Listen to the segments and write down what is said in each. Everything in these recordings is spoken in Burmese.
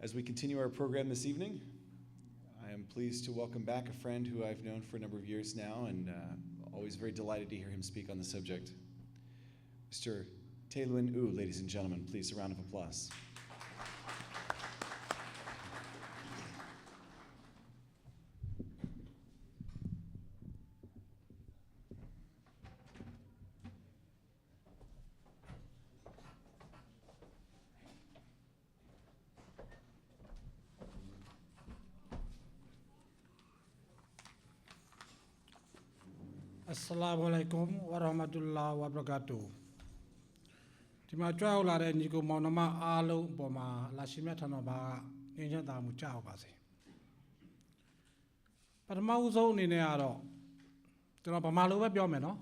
As we continue our program this evening, I am pleased to welcome back a friend who I've known for a number of years now, and always very delighted to hear him speak on the subject. Mr. Tay Luen Oo, ladies and gentlemen, please a round of applause. Assalamu alaikum wa rahmatullahi wa barakatuh. Tima chwa la de ni ko maunama along po ma la shimya thano ba ngin chan ta mu chao ba se. Patama u song ani ne a doကျွန်တော်ဗမာလိုပဲပြောမယ်နော်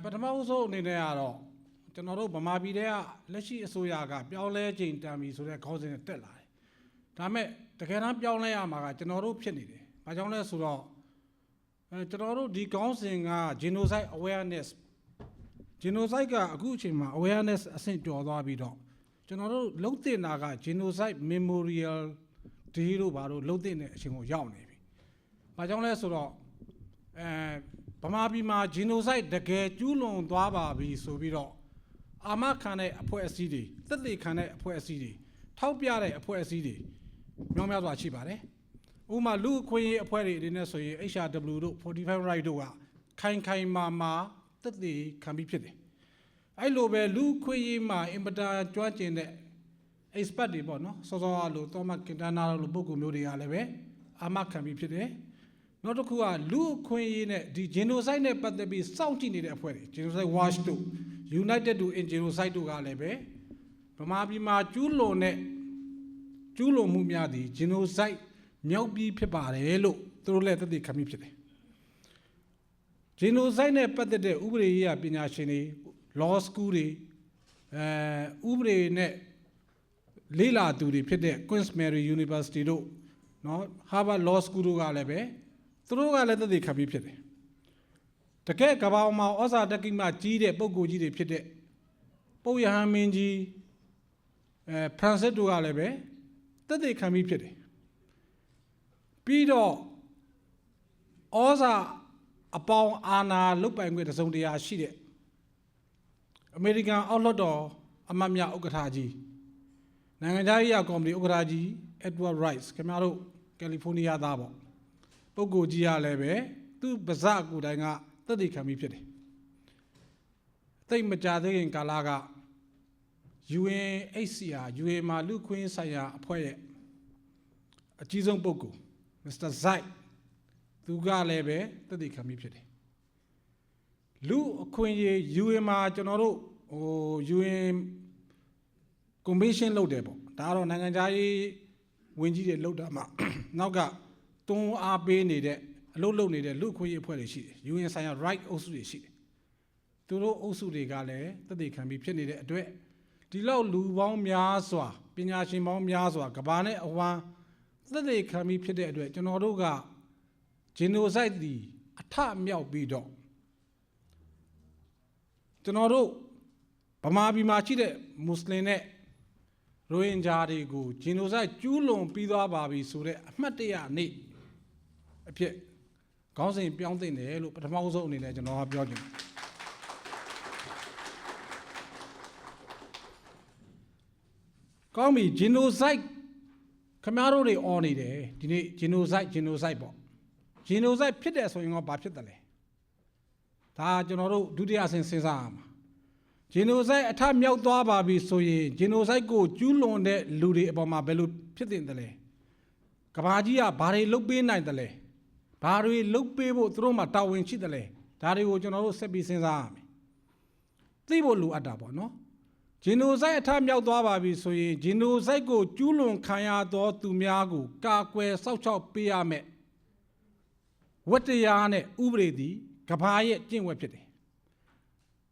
ပထမဦးဆုံးအနေနဲ့ကတော့ကျွန်တော်တို့ဗမာပြည်ထဲကလက်ရှိအစိုးရကပြောင်းလဲချိန်တန်ပြီဆိုတဲ့ခေါင်းစဉ်နဲ့တက်လာတယ်ဒါပေမဲ့တကယ်တမ်းပြောင်းလဲရမှာကကျွန်တော်တို့ဖြစ်နေတယ်ဘာကြောင့်လဲဆိုတော့ကျွန်တော်တို့ဒီခေါင်းစဉ်က genocide awareness genocide ကအခုအချိန်မှာ awareness အဆင့်ကျော်သွားပြီးတော့ကျွန်တော်တို့လုံးတင်တာက genocide memorial day လို့ဘာလို့လုံးတင်တဲ့အချိန်ကိုရောက်နေပြီဘာကြောင့်လဲဆိုတော့ဗမာပြည်မှာ genocide တကယ်ကျူးလွန်သွားပါပြီဆိုပြီးတော့အာမခံတဲ့အဖွဲ့အစည်းတွေသက်သေခံတဲ့အဖွဲ့အစည်းတွေထောက်ပြတဲ့အဖွဲ့အစည်းတွေမြောက်များစွာရှိပါတယ်ဥပမာလူအခွင့်အရေးအဖွဲ့တွေအနေနဲ့ဆိုရင် HRW တို့ 45 right တို့ကခိုင်မာသက်သေခံပြီးဖြစ်တယ်အဲ့လိုပဲလူအခွင့်အရေးမှာအင်ပတာကျွမ်းကျင်တဲ့ expert တွေပေါ့နော်စောစောလို့သောမတ်ကင်တနာလို့ပုဂ္ဂိုလ်မျိုးတွေကလည်းပဲအာမခံပြီးဖြစ်တယ်နောက်တစ်ခုကလူအခွင့်အရေးနဲ့ဒီ genocide နဲ့ပတ်သက်ပြီးစောင့်ကြည့်နေတဲ့အဖွဲ့တွေ genocide watch တို့ united to in genocide တို့ကလည်းပဲဗမာပြည်မှာကျူးလွန်မှုများသည် genocide မြောက်ပြီးဖြစ်ပါတယ်လို့သူတို့လည်းသက်သေခံပြီးဖြစ်တယ် genocide နဲ့ပတ်သက်တဲ့ဥပဒေရေးပညာရှင်တွေ law school တွေဥပဒေနဲ့လေ့လာသူတွေဖြစ်တဲ့ Queen's Mary University တို့နော် Harvard Law School တို့ကလည်းပဲသူတို့ကလည်းသက်သေခံပြီးဖြစ်တယ်တကယ်ကမ္ဘာမှာဩဇာတက္ကိမကြီးတဲ့ပုဂ္ဂိုလ်ကြီးတွေဖြစ်တဲ့ပုပ်ရဟန်းမင်းကြီးဖရန်စစ်တို့ကလည်းပဲသက်သေခံပြီးဖြစ်တယ်ပြီးတော့ဩဇာအပေါင်းအာဏာလုတ်ပိုင်ခွင့်တစုံတရာရှိတဲ့အမေရိကန်အောက်လွှတ်တော်အမတ်များဥက္ကဋ္ဌကြီးနိုင်ငံခြားရေးကော်မတီဥက္ကဋ္ဌကြီး Edward Rice ခင်ဗျားတို့ကယ်လီဖိုးနီးယားသားပေါ့ပုဂ္ဂိုလ်ကြီးကလည်းပဲသူ့ပါဇက်ကိုယ်တိုင်ကသက်သေခံပြီးဖြစ်တယ်သိမကြသေးခင်ကာလက UNHCR UN မှာလူခွင့်ဆိုင်ရာအဖွဲ့ရဲ့အကြီးဆုံးပုဂ္ဂိုလ် Mr. Zai သူကလည်းပဲသက်သေခံပြီးဖြစ်တယ်လူအခွင့်အရေး UN မှာကျွန်တော်တို့UN Commission လုပ်တယ်ပေါ့ဒါကတော့နိုင်ငံခြားရေးဝန်ကြီးတွေလုပ်တာမှနောက်ကတွန်းအားပေးနေတဲ့အလုပ်လုပ်နေတဲ့လူအခွင့်အရေးအဖွဲ့တွေရှိတယ် UN ဆိုင်ရာ right အုပ်စုတွေရှိတယ်သူတို့အုပ်စုတွေကလည်းသက်သေခံပြီးဖြစ်နေတဲ့အတွက်ဒီလောက်လူပေါင်းများစွာပညာရှင်ပေါင်းများစွာကမ္ဘာနဲ့အဝန်းသက်သေခံပြီးဖြစ်တဲ့အတွက်ကျွန်တော်တို့က genocide ဒီအထမြောက်ပြီးတော့ကျွန်တော်တို့ဗမာပြည်မှာရှိတဲ့မွတ်စလင်နဲ့ရိုဟင်ဂျာတွေကို genocide ကျူးလွန်ပြီးသွားပါပြီဆိုတဲ့အမှတ်တရနေ့အဖြစ်ခေါင်းစဉ်ပြောင်းသိမ့်တယ်လို့ပထမဆုံးအနေနဲ့ကျွန်တော်ကပြောချင်တယ်ကောင်းပြီ genocide ခင်ဗျားတို့တွေអော်နေတယ်ဒီနေ့ genocide ပေါ့ genocide ဖြစ်တယ်ဆိုရင်တော့ဘာဖြစ်တယ်လဲဒါကျွန်တော်တို့ဒုတိယအဆင့်စဉ်းစားရမှာ genocide အထမြောက်သွားပါပြီဆိုရင် genocide ကိုကျူးလွန်တဲ့လူတွေအပေါ်မှာဘယ်လိုဖြစ်တင်တယ်လဲကဘာကြီးကဘာတွေလုပ်ပေးနိုင်တယ်လဲဘာတွေလုပ်ပေးဖို့သူတို့မှာတာဝန်ရှိတယ်လဲဒါတွေကိုကျွန်တော်တို့ဆက်ပြီးစဉ်းစားရမယ်သိဖို့လိုအပ်တာပေါ့နော် genocide အထမြောက်သွားပါပြီဆိုရင် genocide ကိုကျူးလွန်ခံရသောသူများကိုကာကွယ်စောင့်ရှောက်ပေးရမယ်ဝတ္တရားနဲ့ဥပဒေသည်ကဘာရဲ့ကျင့်ဝတ်ဖြစ်တယ်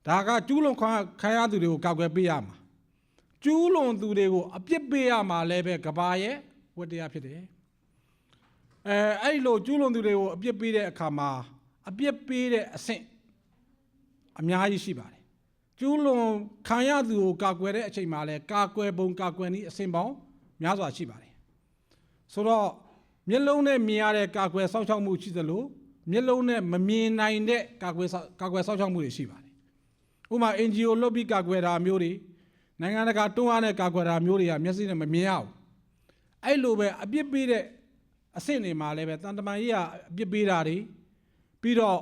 ဒါကကျူးလွန်ခံရသူတွေကိုကာကွယ်ပေးရမှာကျူးလွန်သူတွေကိုအပြစ်ပေးရမှာလည်းပဲကဘာရဲ့ဝတ္တရားဖြစ်တယ်အဲ့လိုကျူးလွန်သူတွေကိုအပြစ်ပေးတဲ့အခါမှာအပြစ်ပေးတဲ့အဆင့်အများကြီးရှိပါတယ်ကျူးလွန်ခံရသူကိုကာကွယ်တဲ့အချိန်မှာလဲကာကွယ်ပုံကာကွယ်နည်းအဆင့်ပေါင်း များစွာရှိပါတယ်ဆိုတော့မျက်လုံးနဲ့မြင်ရတဲ့ကာကွယ်စောင့်ရှောက်မှုရှိသလိုမျက်လုံးနဲ့မမြင်နိုင်တဲ့ကာကွယ်စောင့်ရှောက်မှုတွေရှိပါတယ်ဥပမာ NGO လုပ်ပြီးကာကွယ်တာမျိုးတွေနိုင်ငံတကာတွန်းအားနဲ့ကာကွယ်တာမျိုးတွေကမျက်စိနဲ့မမြင်ရဘူးအဲ့လိုပဲအပြစ်ပေးတဲ့အဆင့်တွေမှာလည်းပဲတန်တမာကြီးကအပြစ်ပေးတာတွေပြီးတော့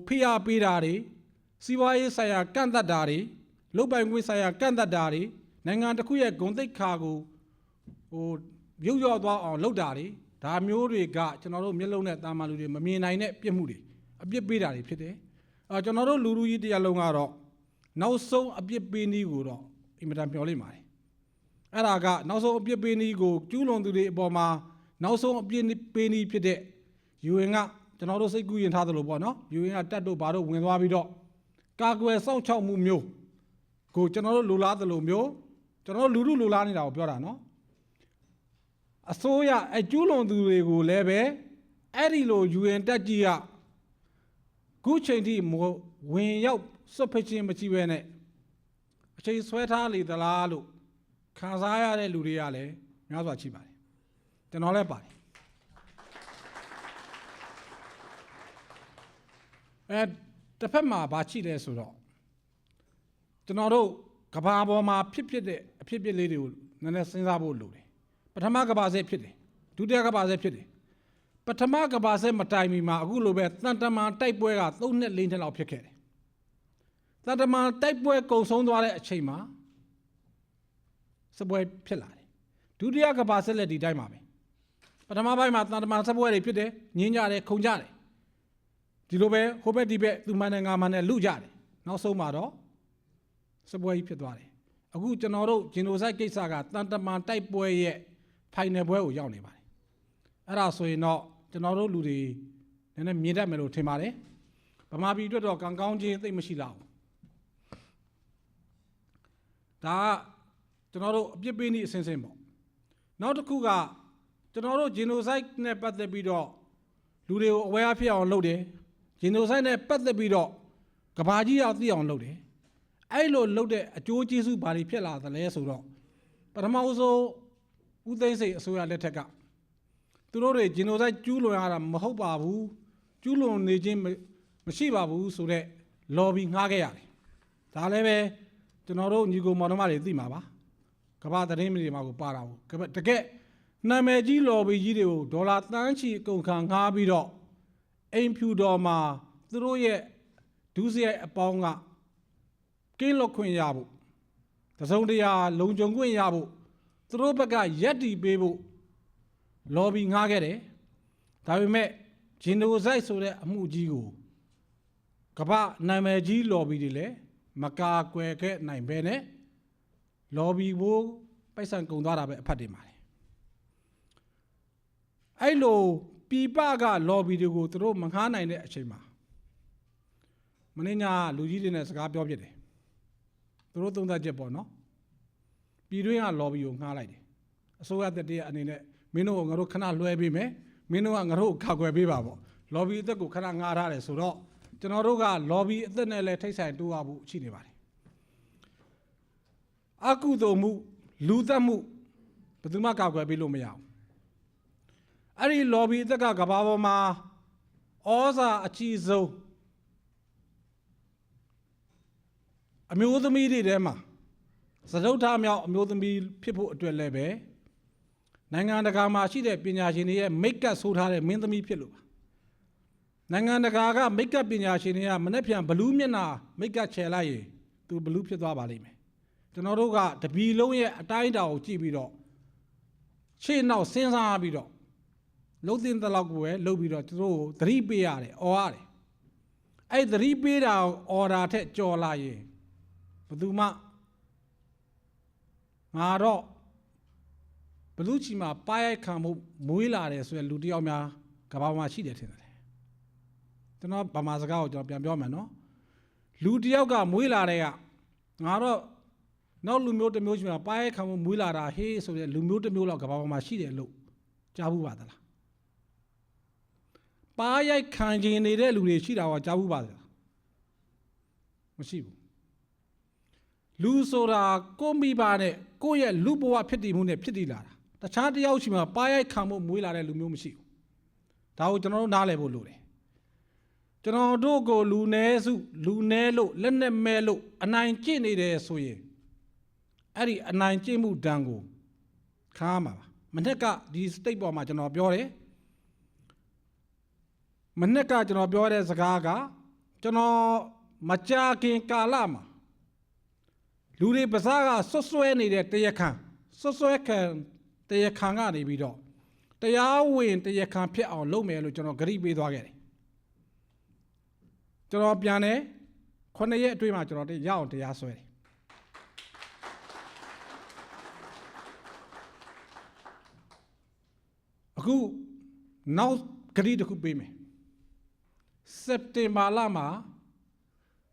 ဖိအားပေးတာတွေစီးပွားရေးဆိုင်ရာကန့်သတ်တာတွေလုပ်ပိုင်ခွင့်ဆိုင်ရာကန့်သတ်တာတွေနိုင်ငံတစ်ခုရဲ့ဂုဏ်သိက္ခာကိုရုပ်ရော့သွားအောင်လုပ်တာတွေဒါမျိုးတွေကကျွန်တော်တို့မျက်လုံးနဲ့တာမန်လူတွေမမြင်နိုင်တဲ့ပြစ်မှုတွေအပြစ်ပေးတာတွေဖြစ်တယ်ကျွန်တော်တို့လူလူကြီးတရားလုံးကတော့နောက်ဆုံးအပြစ်ပေးနည်းကိုတော့အင်မတန်မျှော်လင့်ပါတယ်အဲ့ဒါကနောက်ဆုံးအပြစ်ပေးနည်းကိုကျူးလွန်သူတွေအပေါ်မှာနောက်ဆုံးအပြစ်ပေးနည်းဖြစ်တဲ့ UN ကကျွန်တော်တို့စိတ်ကူးရင်ထားသလိုပေါ့နော် UN ကတက်တို့ဘာတို့ဝင်သွားပြီးတော့ကာကွယ်စောင့်ရှောက်မှုမျိုးကိုကျွန်တော်တို့လူလားသလိုမျိုးကျွန်တော်တို့လူလားနေတာကိုပြောတာနော်အစိုးရအကျူးလွန်သူတွေကိုလည်းပဲအဲ့ဒီလို UN တက်ကြီးကခုချိန်ထိဝင်ရောက်စွတ်ဖက်ခြင်းမရှိဘဲနဲ့အချိန်ဆွဲထားလေသလားလို့ခံစားရတဲ့လူတွေကလည်းများစွာရှိပါတယ်ကျွန်တော်လည်းပါတယ်တစ်ဖက်မှာဘာရှိလဲဆိုတော့ကျွန်တော်တို့ကဘာပေါ်မှာဖြစ်တဲ့အဖြစ်လေးတွေကိုနည်းနည်းစဉ်းစားဖို့လိုတယ်ပထမကဘာဆက်ဖြစ်တယ်ဒုတိယကဘာဆက်ဖြစ်တယ်ပထမကဘာဆက်မတိုင်မီမှာအခုလိုပဲတန်တမာတိုက်ပွဲက3 နှစ် 4 နှစ်လောက်ဖြစ်ခဲ့တယ်တန်တမာတိုက်ပွဲကုံဆုံးသွားတဲ့အချိန်မှာစပွဲဖြစ်လာတယ်ဒုတိယကဘာဆက်လက်ဒီတိုင်းပါပဲပထမပိုင်းမှာတန်တမာစပွဲတွေဖြစ်တယ်ညင်းကြတယ်ခုန်ကြတယ်ဒီလိုပဲဟိုဘက်ဒီဘက်သူမှန်တယ်ငါမှန်တယ်လူကြတယ်နောက်ဆုံးမှာတော့စပွဲကြီးဖြစ်သွားတယ်အခုကျွန်တော်တို့ဂျင်နိုဆိုက်ကိစ္စကတန်တမာတိုက်ပွဲရဲ့ဖိုင်နယ်ပွဲကိုရောက်နေပါတယ်အဲ့ဒါဆိုရင်တော့ကျွန်တော်တို့လူတွေနည်းနည်းမြင်တတ်မယ်လို့ထင်ပါတယ်ဗမာပြည်အတွက်တော့ကံကောင်းခြင်းသိမရှိလောက်ဒါကကျွန်တော်တို့အပြစ်ပေးနည်းအစင်းစင်းပေါ့နောက်တစ်ခုကကျွန်တော်တို့ဂျင်နိုဆိုက်နဲ့ပတ်သက်ပြီးတော့လူတွေကိုအဝဲအဖြစ်အောင်လုပ်တယ်ဂျင်နိုဆိုက်နဲ့ပတ်သက်ပြီးတော့ကဘာကြီးအောင်သိအောင်လုပ်တယ်အဲ့လိုလုပ်တဲ့အကျိုးကျေးဇူးဘာတွေဖြစ်လာသလဲဆိုတော့ပထမဆုံးဦးသိန်းစိန်အစိုးရလက်ထက်ကသူတို့တွေဂျင်နိုဆိုက်ကျူးလွန်ရတာမဟုတ်ပါဘူးကျူးလွန်နေခြင်းမရှိပါဘူးဆိုတော့ lobby ငှားခဲ့ရတယ်ဒါလည်းပဲကျွန်တော်တို့ညီကိုမောင်နှမတွေသိမှာပါကမ္ဘာသတင်းတွေမှာကိုပါတာကိုတကယ်နာမည်ကြီး lobby ကြီးတွေကိုဒေါ်လာတန်းချီအကုန်ခံငှားပြီးတော့အိမ်ဖြူတော်မှာသူတို့ရဲ့ဒုစရိုက်အပေါင်းကကင်းလွတ်ခွင့်ရဖို့တစုံတရာလုံခြုံခွင့်ရဖို့သူတို့ဘက်ကရက်တီပေးဖို့ lobby ငှားခဲ့တယ်ဒါပေမဲ့ဂျင်နိုဆိုက်ဆိုတဲ့အမှုကြီးကိုကမ္ဘာနာမည်ကြီး lobby တွေလည်းမကာကွယ်ခဲ့နိုင်ပဲနဲ့ lobby ကိုပိုက်ဆံကုန်သွားတာပဲအဖတ်တင်ပါတယ်အဲ့လိုပြပက lobby တွေကိုသူတို့မငှားနိုင်တဲ့အချိန်မှာမင်းညာလူကြီးတွေနဲ့စကားပြောပြတယ်သူတို့သုံးသပ်ချက်ပေါ့နော်ပြည်တွင်းက lobby ကိုငှားလိုက်တယ်အစိုးရတက်တဲ့အနေနဲ့မင်းတို့ကငါတို့ခဏလွှဲပေးမယ်မင်းတို့ကငါတို့ကာကွယ်ပေးပါပေါ့ lobby အသက်ကိုခဏငှားထားတယ်ဆိုတော့ကျွန်တော်တို့က lobby အသက်နဲ့လည်းထိတ်ဆိုင်တိုးရဖို့ရှိနေပါတယ်အကုသိုလ်မှုလူသက်မှုဘယ်သူမှကာကွယ်ပေးလို့မရဘူးအဲ့ဒီ lobby အသက်ကကဘာပေါ်မှာဩဇာအကြီးဆုံးအမျိုးသမီးတွေထဲမှာသဒုဋ္ဌမြောက်အမျိုးသမီးဖြစ်ဖို့အတွက်လည်းပဲနိုင်ငံတကာမှာရှိတဲ့ပညာရှင်တွေရဲ့မိတ်ကပ်ဆိုးထားတဲ့မင်းသမီးဖြစ်လို့ပါနိုင်ငံတကာကမိတ်ကပ်ပညာရှင်တွေကမနေ့ပြန်ဘလူးမျက်နှာမိတ်ကပ်ချယ်လိုက်ရင်သူဘလူးဖြစ်သွားပါလိမ့်မယ်ကျွန်တော်တို့ကတပီလုံးရဲ့အတိုင်းအတာကိုကြည့်ပြီးတော့ရှေ့နောက်စဉ်းစားပြီးတော့လုံးတင်တလောက်ကိုပဲလုပ်ပြီးတော့သူတို့ကိုသတိပေးရတယ်អော်ရတယ်အဲ့သတိပေးတာအော်ဒါထက်ကြော်လာရင်ဘယ်သူမှငါတော့ဘလူးချီမှာပါရိုက်ခံမှုမွေးလာတယ်ဆိုရင်လူတယောက်များကဘာမှာရှိတယ်ထင်တယ်ကျွန်တော်ဗမာစကားကိုကျွန်တော်ပြန်ပြောမယ်နော်လူတယောက်ကမွေးလာတဲ့ကငါတော့နောက်လူမျိုးတစ်မျိုးချီမှာပါရိုက်ခံမှုမွေးလာတာဟေးဆိုတဲ့လူမျိုးတစ်မျိုးလောက်ကဘာမှာရှိတယ်လို့ကြားဘူးပါသလားပါရိုက်ခံခြင်းနေတဲ့လူတွေရှိတာကကြားဘူးပါသလားမရှိဘူး လူဆိုတာကိုမိပါနဲ့ကိုယ့်ရဲ့လူဘဝဖြစ်တည်မှုနဲ့ဖြစ်တည်လာတာတခြားတယောက်ရှိမှပါရိုက်ခံမှုမွေးလာတဲ့လူမျိုးမရှိဘူးဒါကိုကျွန်တော်တို့နားလည်ဖို့လိုတယ်ကျွန်တော်တို့ကိုလူနည်းစုလူနည်းလို့လက်နဲ့မဲလို့အနိုင်ကျင့်နေတယ်ဆိုရင်အဲ့ဒီအနိုင်ကျင့်မှုဒဏ်ကိုခါမှာပါမနေ့ကဒီ state ပေါ်မှာကျွန်တော်ပြောတယ်မနေ့ကကျွန်တော်ပြောတဲ့စကားကကျွန်တော်မကြာခင်ကာလမှာလူတွေပါးစားကဆွဆွဲနေတဲ့တရားခံဆွဆွဲခံတရားခံကနေပြီးတော့တရားဝင်တရားခံဖြစ်အောင်လုပ်မယ်လို့ကျွန်တော်ဂရုပေးသွားခဲ့တယ်ကျွန်တော်ပြန်တယ်9ရက်အတွင်းမှာကျွန်တော်ရအောင်တရားစွဲတယ်အခုနောက်ဂရုတစ်ခုပေးမယ်စက်တင်ဘာလမှာ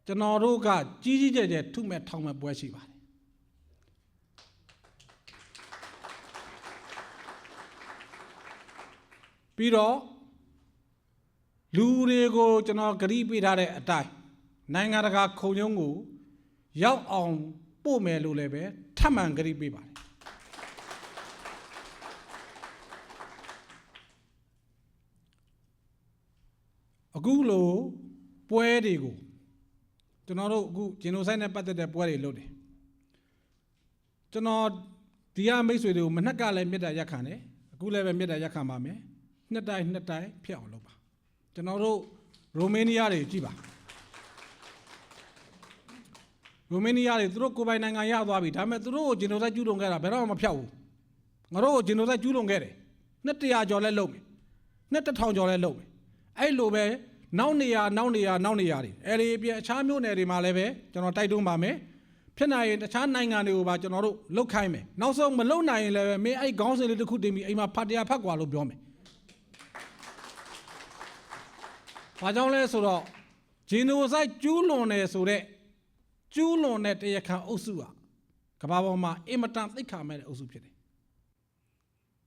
ကျွန်တော်တို့ကကြီးကြီးကျယ်ကျယ်ထုမဲ့ထောင်မဲ့ပွဲရှိပါတယ်ပြီးတော့လူတွေကိုကျွန်တော်ဂရုပေးထားတဲ့အတိုင်းနိုင်ငံတကာခုံရုံးကိုရောက်အောင်ပို့မယ်လို့လည်းပဲထပ်မံဂရုပေးပါတယ်အခုလိုပွဲတွေကိုကျွန်တော်တို့အခုဂျီနိုဆိုက်နဲ့ပတ်သက်တဲ့ပွဲတွေလုပ်တယ်ကျွန်တော်ဒီကမိတ်ဆွေတွေကိုမနှက်ကလည်းမြတ်တာရက်ခံတယ်အခုလည်းပဲမြတ်တာရက်ခံပါမယ်နှစ်တိုင်းဖြစ်အောင်လုပ်ပါကျွန်တော်တို့ရိုမေးနီးယားတွေကြည့်ပါရိုမေးနီးယားတွေသူတို့ကိုယ်ပိုင်နိုင်ငံရသွားပြီဒါပေမဲ့သူတို့ကိုဂျီနိုဆိုက်ကျူးလွန်ခဲ့တာဘယ်တော့မှမဖြောက်ဘူးငါတို့ကိုဂျီနိုဆိုက်ကျူးလွန်ခဲ့တယ်နှစ်100ကျော်လဲလုပ်မယ်နှစ်1000ကျော်လဲလုပ်မယ်အဲ့လိုပဲနောက်နေရာတွေအဲ့ဒီအပြင်အခြားမျိုးနယ်တွေမှာလည်းပဲကျွန်တော်တိုက်တွန်းပါမယ်ဖြစ်နိုင်ရင်တခြားနိုင်ငံတွေကိုပါကျွန်တော်တို့လုတ်ခိုင်းမယ်နောက်ဆုံးမလုတ်နိုင်ရင်လည်းပဲမင်းအဲ့ခေါင်းစဉ်လေးတစ်ခုတင်ပြီးအိမ်မှာဖတ်တရားဖတ်ကွာလို့ပြောမယ်ဘာကြောင့်လဲဆိုတော့ဂျီနိုဆိုက်ကျူးလွန်တယ်ဆိုတဲ့ကျူးလွန်တဲ့တရားခံအုပ်စုကကမ္ဘာပေါ်မှာအင်မတန်သိက္ခာမဲ့တဲ့အုပ်စုဖြစ်တယ်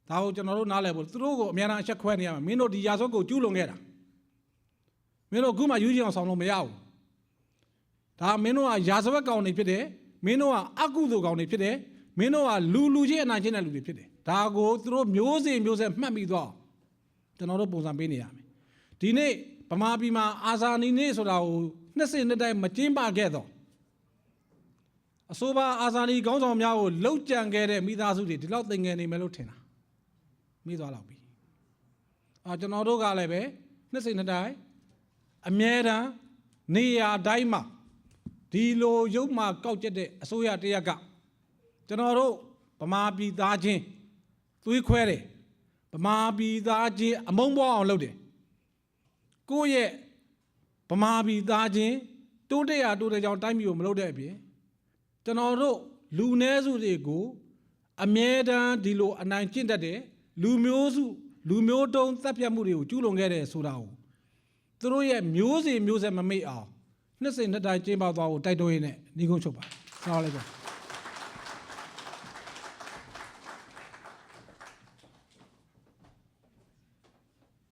ဒါကိုကျွန်တော်တို့နားလည်ဖို့သူတို့ကိုအများအားအချက်ခွဲနေရမှာမင်းတို့ဒီရာဇဝတ်ကိုကျူးလွန်ခဲ့တာမင်းတို့အခုမှယူချင်အောင်ဆောင်လို့မရဘူးဒါမင်းတို့ကရာဇဝတ်ကောင်တွေဖြစ်တယ်မင်းတို့ကအကုသိုလ်ကောင်တွေဖြစ်တယ်မင်းတို့ကလူချင်းအနိုင်ချင်းတဲ့လူတွေဖြစ်တယ်ဒါကိုသူတို့မျိုးစေ့မှတ်ပြီးတော့ကျွန်တော်တို့ပုံစံပေးနေရမယ်ဒီနေ့ဗမာပြည်မှာအာဇာနည်နေ့ဆိုတာကိုနှစ်တိုင်းမကျင်းပခဲ့တော့အဆိုပါအာဇာနည်ခေါင်းဆောင်များကိုလှုပ်ကြံခဲ့တဲ့မိသားစုတွေဒီလောက်သင်ငယ်နေမယ်လို့ထင်တာမိသွားတော့ပြီကျွန်တော်တို့ကလည်းပဲနှစ်တိုင်းအမြဲတမ်းနေရာတိုင်းမှာဒီလိုရုပ်မှာကောက်ကျက်တဲ့အစိုးရတရက်ကကျွန်တော်တို့ဗမာပြည်သားချင်းသွေးခွဲတယ်ဗမာပြည်သားချင်းအမုန်းပွားအောင်လုပ်တယ်ကိုယ့်ရဲ့ဗမာပြည်သားချင်းတိုးတက်ကြောင်တိုင်းပြည်ကိုမလုပ်တဲ့အပြင်ကျွန်တော်တို့လူနည်းစုတွေကိုအမြဲတမ်းဒီလိုအနိုင်ကျင့်တတ်တယ်လူမျိုးတုံးတပ်ဖြတ်မှုတွေကိုကျူးလွန်ခဲ့တယ်ဆိုတာကိုသူတို့ရဲ့မျိုးစေ့မမေ့အောင်နှစ်တိုင်းကျင်းပသွားဖို့တိုက်တွန်းရင်းနဲ့ညီကုန်းချုပ်ပါဆရာလေးပါ